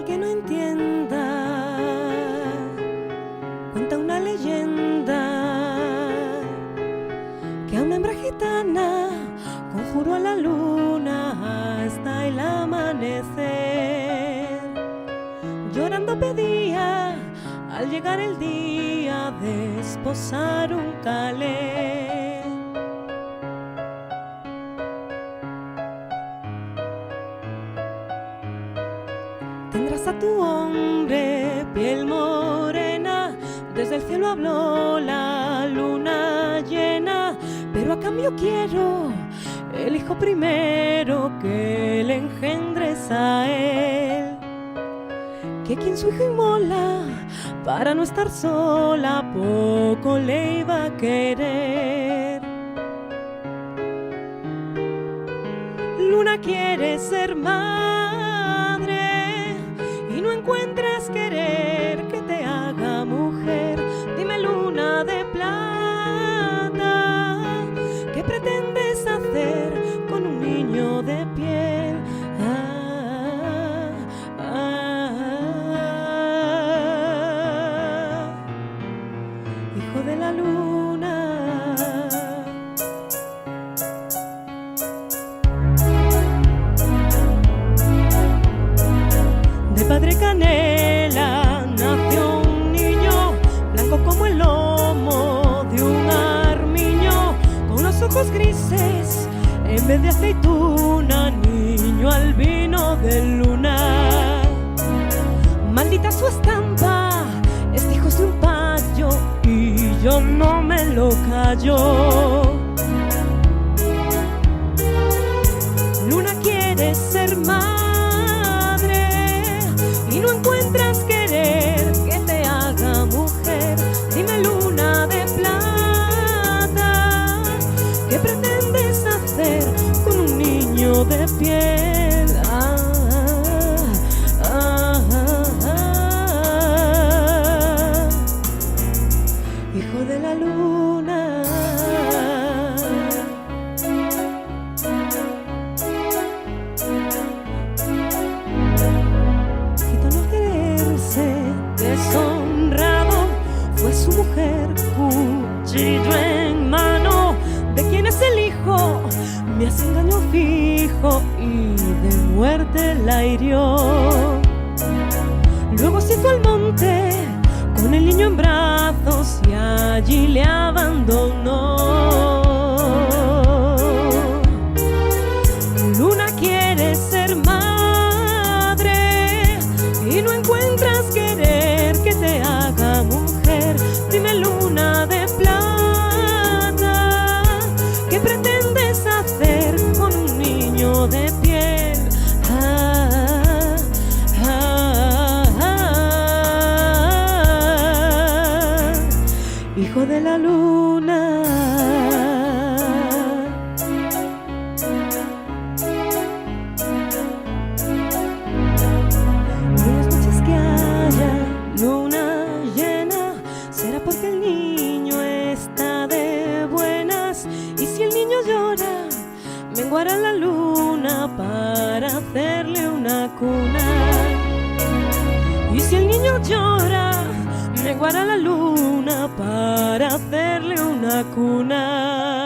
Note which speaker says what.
Speaker 1: el que no entienda, cuenta una leyenda que a una hembra gitana conjuró a la luna hasta el amanecer. Llorando pedía al llegar el día de esposar un calé. Tendrás a tu hombre piel morena, desde el cielo habló la luna llena, pero a cambio quiero el hijo primero que le engendres a él. Que quien su hijo inmola para no estar sola, poco le iba a querer. Luna quiere ser madre y no encuentras querer que te haga mujer. Dime, luna de plata, ¿qué pretendes hacer con un niño de piel? Hijo de la luna. De padre canela nació un niño, blanco como el lomo de un armiño, con unos ojos grises en vez de aceituna, niño albino de luna. Maldita su estampa, este hijo es de un payo y yo no me lo callo. Luna quiere ser madre y no encuentras querer que te haga mujer. Dime, luna de plata, ¿qué pretendes hacer con un niño de piel? Hijo de la luna. Gitano al quererse deshonrado, fue su mujer cuchillo en mano. ¿De quién es el hijo? Me hace engaño fijo y de muerte la hirió. Luego se fue al monte con el niño en brazos y allí le abandonó. Luna quiere ser madre y no encuentras querer que te haga mujer. Dime, luna de plata, ¿qué pretendes hacer con un niño de piel? Hijo de la luna. Y en las noches que haya luna llena, será porque el niño está de buenas. Y si el niño llora, menguará la luna para hacerle una cuna. Y si el niño llora, menguará la luna para hacerle una cuna.